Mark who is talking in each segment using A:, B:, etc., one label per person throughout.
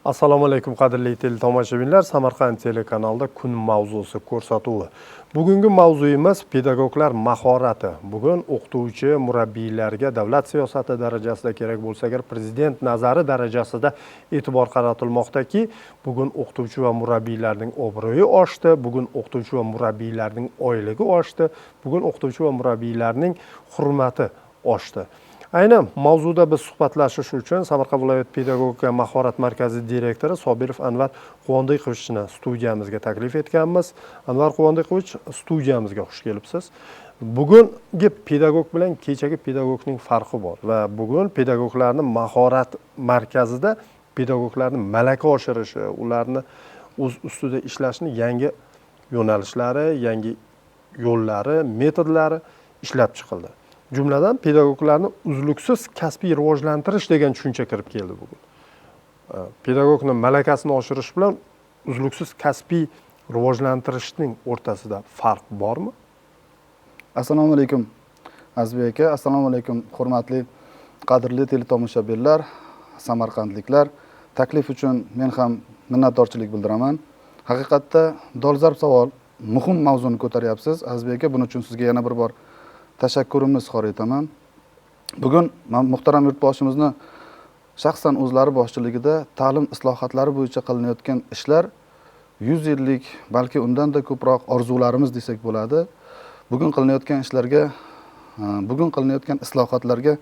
A: Assalomu alaykum qadrli teletomoshabinlar. Samarqand telekanalida kun mavzusi ko'rsatuvi. Bugungi mavzuyimiz pedagoglar mahorati. Bugun o'qituvchi murabbiylarga davlat siyosati darajasida kerak bo'lsa agar prezident nazari darajasida e'tibor qaratilmoqdaki, bugun o'qituvchi va murabbiylarning obro'yi oshdi, bugun o'qituvchi va murabbiylarning oyligi oshdi, bugun o'qituvchi va murabbiylarning hurmati oshdi. Aynan mavzuda biz suhbatlashish uchun Samarqand viloyat pedagogika mahorat markazi direktori Sobirov Anvar Quvondiqovichni studiyamizga taklif etganmiz. Anvar Quvondiqovich, studiyamizga xush kelibsiz. Bugungi pedagog bilan kechagi pedagogning farqi bor va bugun pedagoglarning mahorat markazida pedagoglarning malaka oshirishi, ularni o'z ustida ishlashning yangi yo'nalishlari, yangi yo'llari, metodlari ishlab chiqildi. Jumladan pedagoglarni uzluksiz kasbiy rivojlantirish degan tushuncha kirib keldi bugun. Pedagogning malakasini oshirish bilan uzluksiz kasbiy rivojlantirishning o'rtasida farq bormi?
B: Assalomu alaykum Azizbek aka, assalomu alaykum hurmatli qadrli teletomoshabinlar, samarqandliklar. Taklif uchun men ham minnatdorchilik bildiraman. Haqiqatda dolzarb savol, muhim mavzuni ko'taryapsiz Azizbek aka, buning uchun sizga yana bir bor tashakkurimni izhor etaman. Bugun muhtaram yurtboshimizni shaxsan o'zlari boshchiligida ta'lim islohotlari bo'yicha qilinayotgan ishlar 100 yillik, balki undan-da ko'proq orzularimiz desak bo'ladi. Bugun qilinayotgan islohotlarga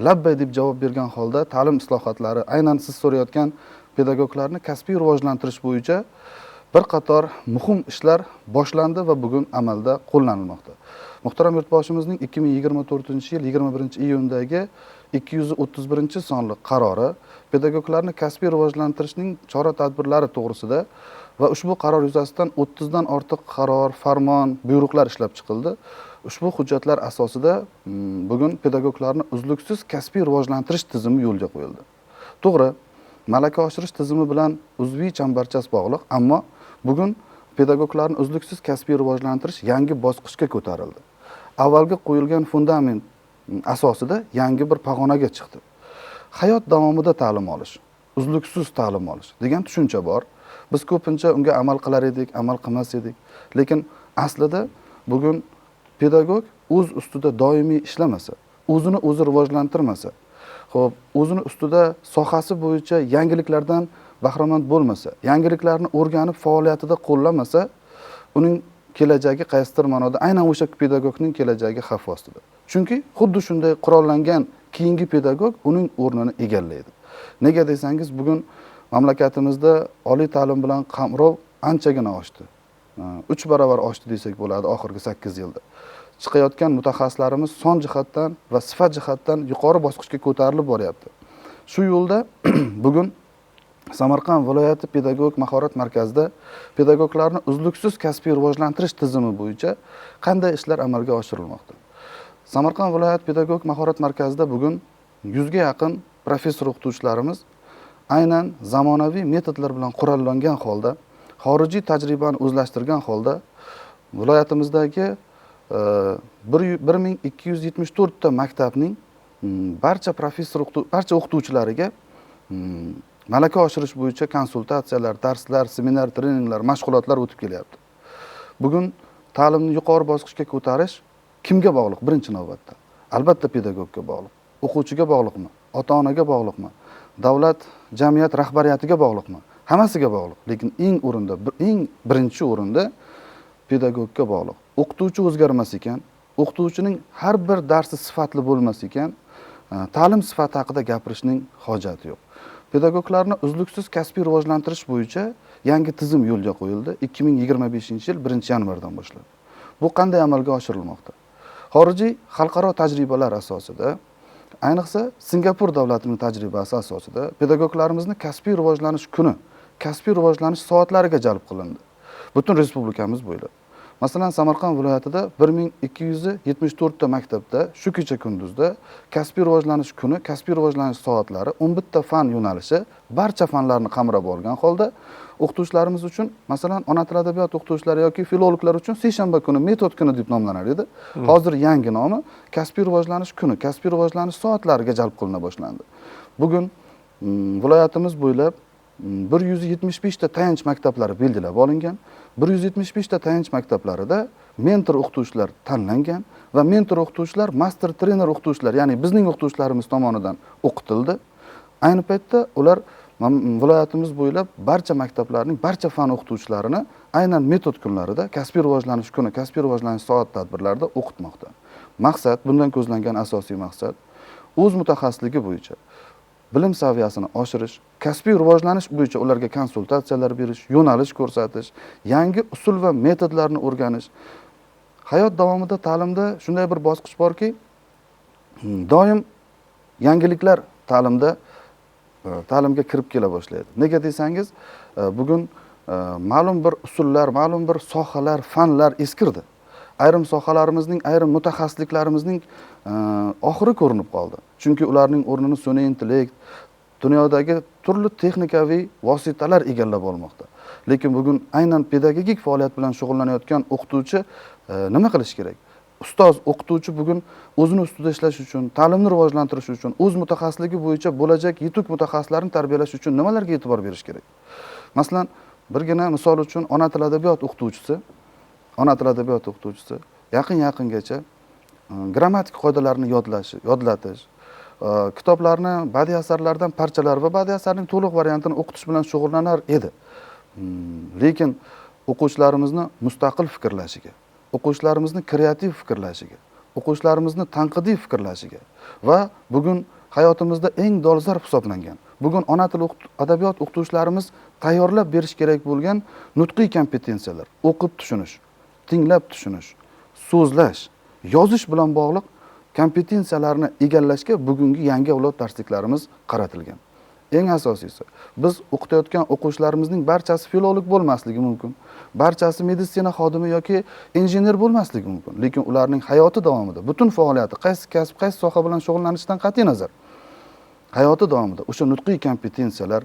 B: labbay deb javob bergan holda ta'lim islohotlari, aynan siz so'rayotgan pedagoglarni kasbiy rivojlantirish bo'yicha bir qator muhim ishlar boshlandi va bugun amalda qo'llanilmoqda. Muhtaram yurtboshimizning 2024-yil 21-iyundagi 231-sonli qarori pedagoglarni kasbiy rivojlantirishning chora-tadbirlari to'g'risida va ushbu qaror yuzasidan 30 dan ortiq qaror, farmon, buyruqlar ishlab chiqildi. Ushbu hujjatlar asosida bugun pedagoglarni uzluksiz kasbiy rivojlantirish tizimi yo'lga qo'yildi. To'g'ri, malaka oshirish tizimi bilan uzviy chambarchas bog'liq, ammo bugun pedagoglarni uzluksiz kasbiy rivojlantirish yangi bosqichga ko'tarildi. Avvalgi qo'yilgan fundament asosida yangi bir pog'onaga chiqdi. Hayot davomida ta'lim olish, uzluksiz ta'lim olish degan tushuncha bor. Biz ko'pincha unga amal qilar edik, amal qilmas edik. Lekin aslida bugun pedagog o'z ustida doimiy ishlamasa, o'zini o'zi rivojlantirmasa, xo'p, o'zini ustida sohasi bo'yicha yangiliklardan bahramand bo'lmasa, yangiliklarni o'rganib faoliyatida qo'llamasa, uning kelajagi qaysidir ma'noda aynan o'sha pedagogning kelajagi xavf ostida. Chunki xuddi shunday qurollangan keyingi pedagog uning o'rnini egallaydi. Nega desangiz, bugun mamlakatimizda oliy ta'lim bilan qamrov anchagina oshdi. 3 barobar oshdi desak bo'ladi oxirgi 8 yilda. Chiqayotgan mutaxassislarimiz son jihatdan va sifat jihatdan yuqori bosqichga ko'tarilib boryapti. Shu yo'lda bugun Samarqand viloyati pedagog mahorat markazida pedagoglarni uzluksiz kasbiy rivojlantirish tizimi bo'yicha qanday ishlar amalga oshirilmoqda? Samarqand viloyat pedagog mahorat markazida bugun 100 ga yaqin professor o'qituvchilarimiz aynan zamonaviy metodlar bilan qurollangan holda, xorijiy tajribani o'zlashtirgan holda viloyatimizdagi 1274 ta maktabning barcha o'qituvchilariga malaka oshirish bo'yicha konsultatsiyalar, darslar, seminar, treninglar, mashg'ulotlar o'tib kelyapti. Bugun ta'limni yuqori bosqichga ko'tarish kimga bog'liq birinchi navbatda? Albatta pedagogga bog'liq. O'quvchiga bog'liqmi? Ota-onaga bog'liqmi? Davlat, jamiyat rahbariyatiga bog'liqmi? Hammasiga bog'liq. Lekin eng birinchi o'rinda pedagogga bog'liq. O'qituvchi o'zgarmas ekan, o'qituvchining har bir darsi sifatli bo'lmas ekan, ta'lim sifati haqida gapirishning hojati yo'q. Pedagoglarni uzluksiz kasbiy rivojlantirish bo'yicha yangi tizim yo'lga qo'yildi 2025-yil 1-yanvardan boshlab. Bu qanday amalga oshirilmoqda? Xorijiy xalqaro tajribalar asosida, ayniqsa Singapur davlatining tajribasi asosida pedagoglarimizni kasbiy rivojlanish kuni, kasbiy rivojlanish soatlariga jalb qilindi. Butun respublikamiz bo'ylab. Masalan, Samarqand viloyatida 1274 ta maktabda shu kecha kunduzda kasbiy rivojlanish kuni, kasbiy rivojlanish soatlari 11 ta fan yo'nalishi barcha fanlarni qamrab olgan holda o'qituvchilarimiz uchun, masalan, ona tili adabiyot o'qituvchilari yoki filologlar uchun seshanba kuni metod kuni deb nomlanar edi. Hozir yangi nomi kasbiy rivojlanish kuni, kasbiy rivojlanish soatlariga jalb qilina boshlandi. Bugun viloyatimiz bo'ylab 175 ta tayanch maktablari belgilab olingan. 175 ta tayanch maktablarida mentor o'qituvchilar tanlangan va mentor o'qituvchilar master trener o'qituvchilar, ya'ni bizning o'qituvchilarimiz tomonidan o'qitildi. Ayni paytda ular viloyatimiz bo'ylab barcha maktablarning barcha fan o'qituvchilarini aynan metod kunlarida, kasbiy rivojlanish kuni, kasbiy rivojlanish soat tadbirlarida o'qitmoqda. Maqsad, bundan ko'zlangan asosiy maqsad o'z mutaxassisligi bo'yicha bilim saviyasini oshirish, kasbiy rivojlanish bo'yicha ularga konsultatsiyalar berish, yo'nalish ko'rsatish, yangi usul va metodlarni o'rganish. Hayot davomida ta'limda shunday bir bosqich borki, doim yangiliklar ta'limga kirib kela boshlaydi. Nega desangiz, bugun ma'lum bir usullar, ma'lum bir sohalar, fanlar eskirdi. Ayrim sohalarimizning, ayrim mutaxassisliklarimizning oxiri ko'rinib qoldi. Chunki ularning o'rnini sun'iy intellekt, dunyodagi turli texnikaviy vositalar egallab olmoqda. Lekin bugun aynan pedagogik faoliyat bilan shug'ullanayotgan o'qituvchi nima qilish kerak? Ustoz, o'qituvchi bugun o'zini ustida ishlash uchun, ta'limni rivojlantirish uchun, o'z mutaxassisligi bo'yicha bo'lajak yetuk mutaxassislarni tarbiyalash uchun nimalarga e'tibor berish kerak? Masalan, birgina misol uchun ona tili adabiyot o'qituvchisi yaqingacha grammatik qoidalarini yodlatish, kitoblarni, badiiy asarlardan parchalar va badiiy asarning to'liq variantini o'qitish bilan shug'ullanar edi. Lekin o'quvchilarimizni mustaqil fikrlashiga, o'quvchilarimizni kreativ fikrlashiga, o'quvchilarimizni tanqidiy fikrlashiga va bugun hayotimizda eng dolzarb hisoblangan, bugun ona tili adabiyot o'qituvchilarimiz tayyorlab berish kerak bo'lgan nutqiy kompetensiyalar, o'qib tushunish, tinglab tushunish, so'zlash, yozish bilan bog'liq kompetensiyalarni egallashga bugungi yangi avlod darsliklarimiz qaratilgan. Eng asosiysi, biz o'qitayotgan o'quvchilarimizning barchasi filolog bo'lmasligi mumkin, barchasi meditsina xodimi yoki injener bo'lmasligi mumkin. Lekin ularning hayoti davomida butun faoliyati, qaysi kasb, qaysi soha bilan shug'ullanishidan qat'iy nazar, hayoti davomida o'sha nutqiy kompetensiyalar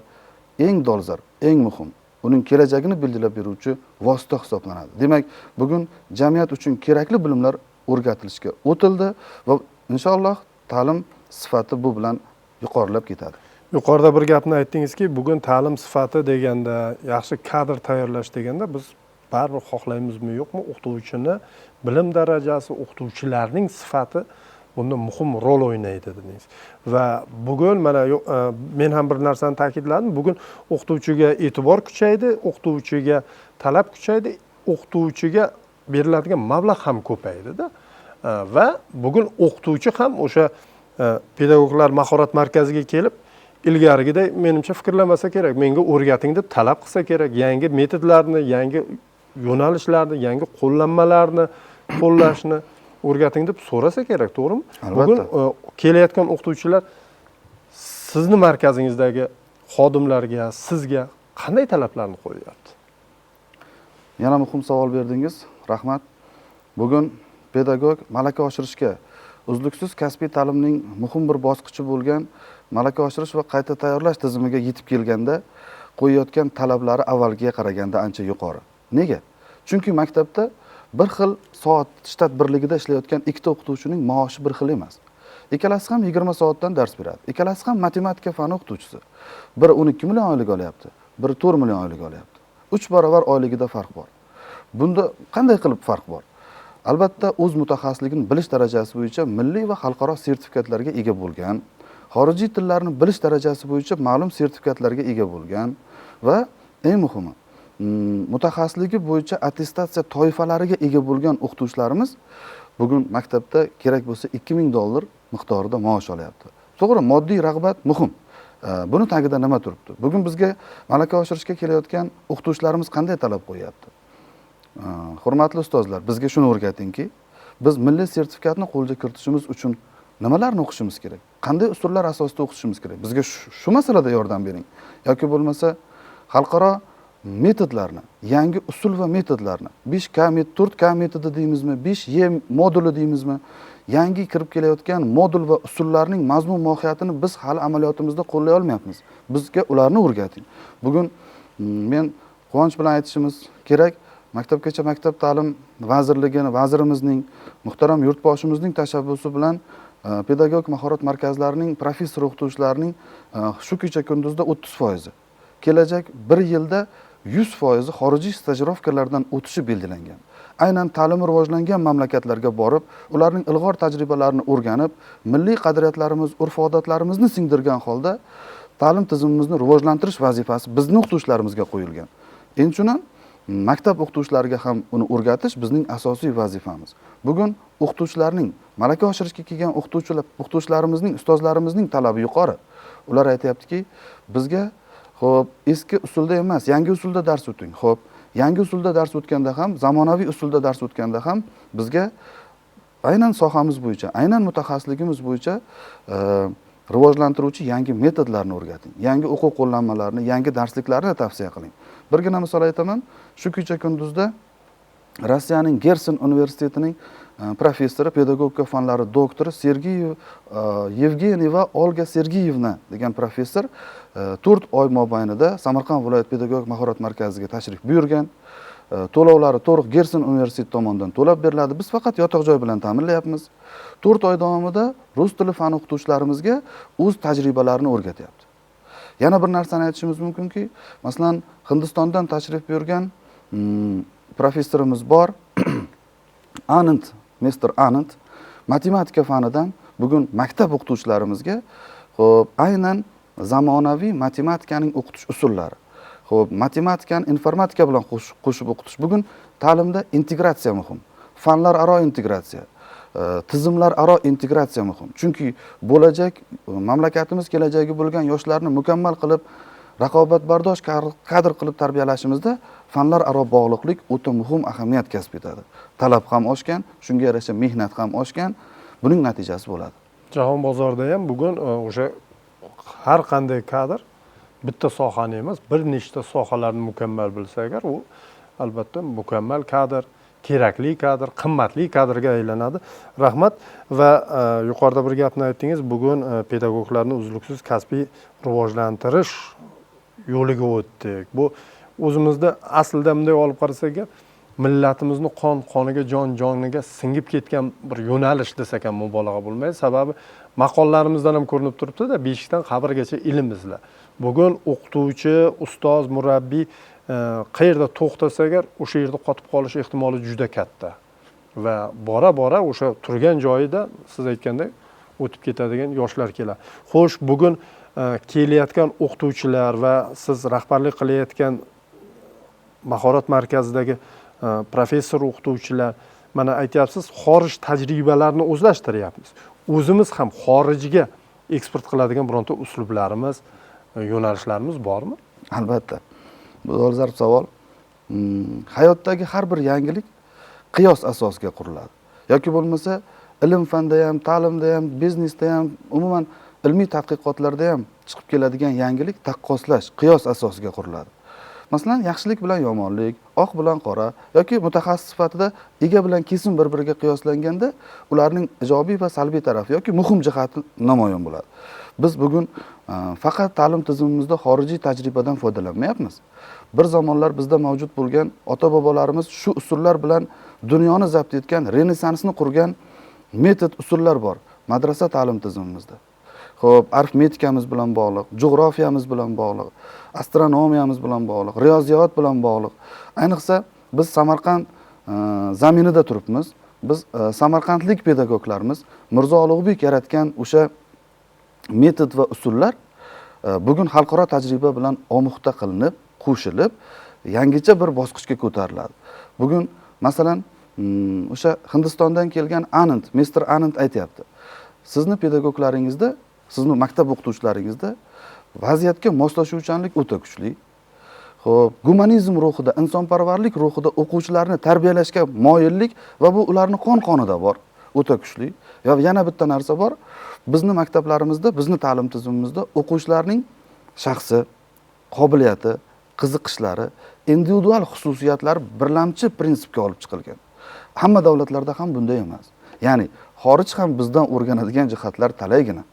B: eng dolzarb, eng muhim, uning kelajagini belgilab beruvchi vosita hisoblanadi. Demak, bugun jamiyat uchun kerakli bilimlar o'rgatilishga o'tildi va inshaalloh ta'lim sifati bu bilan yuqorilab ketadi.
A: Yuqorida bir gapni aytdingizki, bugun ta'lim sifati deganda, yaxshi kadr tayyorlash deganda biz baribir xohlaymizmi yo'qmi, o'qituvchini bilim darajasi, o'qituvchilarning sifati bunda muhim rol o'ynaydi dedingiz. Va bugun mana men ham bir narsani ta'kidladim. Bugun o'qituvchiga e'tibor kuchaydi, o'qituvchiga talab kuchaydi, o'qituvchiga beriladigan mablag' ham ko'paydi-da. Va bugun o'qituvchi ham o'sha pedagoglar mahorat markaziga kelib, ilgarigiday menimcha fikrlamasa kerak, menga o'rgating deb talab qilsa kerak, yangi metodlarni, yangi yo'nalishlarni, yangi qo'llanmalarni qo'llashni o'rgating deb so'rasa kerak, to'g'rimi? Bugun kelayotgan o'qituvchilar sizni markazingizdagi xodimlarga, sizga qanday talablarni qo'yapti?
B: Yana muhim savol berdingiz. Rahmat. Bugun pedagog malaka oshirishga, uzluksiz kasbiy ta'limning muhim bir bosqichi bo'lgan malaka oshirish va qayta tayyorlash tizimiga yetib kelganda qo'yayotgan talablari avvalgiga qaraganda ancha yuqori. Nega? Chunki maktabda bir xil soat shtat birligida ishlayotgan ikkita o'qituvchining maoshi bir xil emas. Ikkalasi ham 20 soatdan dars beradi. Ikkalasi ham matematika fani o'qituvchisi. Biri 12 million oylik olyapti, biri 4 million oylik olyapti. 3 barobar oyligida farq bor. Bunda qanday qilib farq bor? Albatta, o'z mutaxassisligini bilish darajasi bo'yicha milliy va xalqaro sertifikatlarga ega bo'lgan, xorijiy tillarni bilish darajasi bo'yicha ma'lum sertifikatlarga ega bo'lgan va eng muhimi, mutaxassisligi bo'yicha attestatsiya toifalariga ega bo'lgan o'qituvchilarimiz bugun maktabda kerak bo'lsa $2000 miqdorida maosh olyapti. To'g'ri, moddiy rag'bat muhim. Buni tagida nima turibdi? Bugun bizga malaka oshirishga kelayotgan o'qituvchilarimiz qanday talab qo'yapti? Hurmatli ustozlar, bizga shuni o'rgatingki, biz milliy sertifikatni qo'lga kiritishimiz uchun nimalarni o'qishimiz kerak? Qanday usullar asosida o'qishimiz kerak? Bizga shu masalada yordam bering. Yoki bo'lmasa, xalqaro metodlarni, yangi usul va metodlarni, 5K, 4K metodi deymizmi, 5Y moduli deymizmi, yangi kirib kelayotgan modul va usullarning mazmun mohiyatini biz hali amaliyotimizda qo'llay olmayapmiz. Bizga ularni o'rgating. Bugun men quvonch bilan aytishimiz kerak, Maktabgacha maktab ta'lim vazirligini, vazirimizning, muhtaram yurtboshimizning tashabbusi bilan pedagog mahorat markazlarining professor o'qituvchilarining shu kecha kunduzda 30% kelajak 1 yilda 100% xorijiy stajirovkalardan o'tishi belgilangan. Aynan ta'limi rivojlangan mamlakatlarga borib, ularning ilg'or tajribalarini o'rganib, milliy qadriyatlarimiz, urf-odatlarimizni singdirgan holda ta'lim tizimimizni rivojlantirish vazifasi bizning o'qituvchilarimizga qo'yilgan. Endi shuni maktab o'qituvchilariga ham uni o'rgatish bizning asosiy vazifamiz. Bugun o'qituvchilarning, malaka oshirishga kelgan o'qituvchilarimizning, ustozlarimizning talabi yuqori. Ular aytayaptiki, bizga xo'p, eski usulda emas, yangi usulda dars o'ting. Xo'p, yangi usulda dars o'tganda ham, zamonaviy usulda dars o'tganda ham bizga aynan sohamiz bo'yicha, aynan mutaxassisligimiz bo'yicha rivojlantiruvchi yangi metodlarni o'rgating. Yangi o'quv qo'llanmalarini, yangi darsliklarni tavsiya qiling. Birgina misol aytaman, shu kecha kunduzda Rossiyaning Gersen universitetining professori, pedagogika fanlari doktori Sergeyev Yevgeniyeva Olga Sergeyevna degan professor 4 oy mobaynida Samarqand viloyat pedagogik mahorat markaziga tashrif buyurgan. To'lovlari to'liq Gersen universiteti tomonidan to'lab beriladi. Biz faqat yotoq joy bilan ta'minlayapmiz. 4 oy davomida rus tili fani o'qituvchilarimizga o'z tajribalarini o'rgatyapti. Yana bir narsani aytishimiz mumkinki, masalan, Hindistondan tashrif buyurgan professorimiz bor. Anand, Mr. Anand matematika fanidan bugun maktab o'qituvchilarimizga xo'p, aynan zamonaviy matematikaning o'qitish usullari, xo'p, matematikani informatika bilan qo'shib o'qitish. Bugun ta'limda integratsiya muhim. Fanlar aro integratsiya, tizimlar aro integratsiya muhim. Chunki bo'lajak mamlakatimiz kelajagi bo'lgan yoshlarni mukammal qilib, raqobatbardosh kadr qilib tarbiyalashimizda fanlar aro bog'liqlik o'ta muhim ahamiyat kasb etadi. Talab ham oshgan, shunga yarasha mehnat ham oshgan. Buning natijasi bo'ladi.
A: Jahon bozorida ham bugun o'sha har qanday kadr bitta sohani emas, bir nechta sohalarni mukammal bilsa agar, u albatta mukammal kadr, kerakli kadr, qimmatli kadrga aylanadi. Rahmat. Va yuqorida bir gapni aytdingiz, bugun pedagoglarni uzluksiz kasbiy rivojlantirish yo'liga o'tdik. Bu o'zimizda aslida bunday olib qarasak, millatimizni qoniga, joniga singib ketgan bir yo'nalish desak ham mubolag'a bo'lmaydi. Sababi maqollalarimizdan ham ko'rinib turibdi-da, beshikdan qabrgacha ilm izla. Bugun o'qituvchi, ustoz, murabbiy qayerda to'xtasa agar, o'sha yerda qotib qolish ehtimoli juda katta. Va bora o'sha turgan joyida siz aytgandek o'tib ketadigan yoshlar keladi. Xo'sh, bugun kelayotgan o'qituvchilar va siz rahbarlik qilayotgan mahorat markazidagi professor o'qituvchilar, mana aytyapsiz, xorij tajribalarini o'zlashtiryapmiz. O'zimiz ham xorijga eksport qiladigan bironta uslublarimiz, yo'nalishlarimiz bormi?
B: Albatta. Bu dolzarb savol. Hayotdagi har bir yangilik qiyos asosiga quriladi. Yoki bo'lmasa, ilm fanda ham, ta'limda ham, biznesda ham, umuman ilmiy tadqiqotlarda ham chiqib keladigan yangilik taqqoslash, qiyos asosiga quriladi. Masalan, yaxshilik bilan yomonlik, oq bilan qora yoki mutaxassis sifatida ega bilan kesin bir-biriga qiyoslanganda ularning ijobiy va salbiy tarafi yoki muhim jihati namoyon bo'ladi. Biz bugun faqat ta'lim tizimimizda xorijiy tajribadan foydalanmayapmiz. Bir zamonlar bizda mavjud bo'lgan ota-bobolarimiz shu usullar bilan dunyoni zabt etgan, renesansni qurgan metod usullar bor madrasa ta'lim tizimimizda. Xo'p, arifmetikamiz bilan bog'liq, jo'grafiyamiz bilan bog'liq, astronomiyamiz bilan bog'liq, riyoziyot bilan bog'liq. Ayniqsa biz Samarqand zaminida turibmiz. Biz samarqandlik pedagoglarimiz Mirzo Ulug'bek yaratgan o'sha metod va usullar bugun xalqaro tajriba bilan omuxta qilinib, qo'shilib, yangicha bir bosqichga ko'tariladi. Bugun masalan, o'sha Hindistondan kelgan Anand, Mr. Anand aytayapti. Sizni pedagoglaringizda, sizni maktab o'qituvchilaringizda vaziyatga moslashuvchanlik o'ta kuchli. Xo'p, gumanizm ruhida, insonparvarlik ruhida o'quvchilarni tarbiyalashga moyillik va bu ularning qon-qonida bor, o'ta kuchli. Va yana bitta narsa bor. Bizni maktablarimizda, bizni ta'lim tizimimizda o'quvchilarning shaxsi, qobiliyati, qiziqishlari, individual xususiyatlari birlamchi prinsipga olib chiqilgan. Hamma davlatlarda ham bunday emas. Ya'ni xorij ham bizdan o'rganadigan jihatlar talaygina.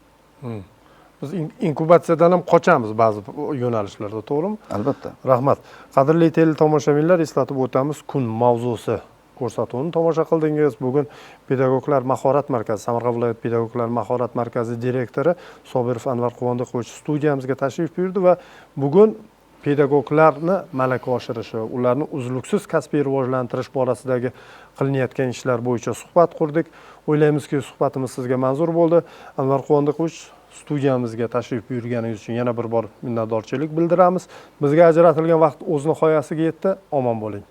A: Biz inkubatsiyadan ham qochamiz ba'zi yo'nalishlarda, to'g'rimi?
B: Albatta.
A: Rahmat. Qadrli teletomoshabinlar, eslatib o'tamiz, kun mavzusi ko'rsatuvini tomosha qildingiz. Bugun Pedagoglar mahorat markazi, Samarqand viloyat Pedagoglar mahorat markazi direktori Sobirov Anvar Quvondiqovich studiyamizga tashrif buyurdi va bugun pedagoglarni malaka oshirishi, ularni uzluksiz kasbiy rivojlantirish borasidagi qilinayotgan ishlar bo'yicha suhbat qurdik. O'ylaymizki, suhbatimiz sizga manzur bo'ldi. Anvar Quvondiqovich, studiyamizga tashrif buyurganingiz uchun yana bir bor minnatdorchilik bildiramiz. Bizga ajratilgan vaqt o'z nihoyasiga yetdi. Omon bo'ling.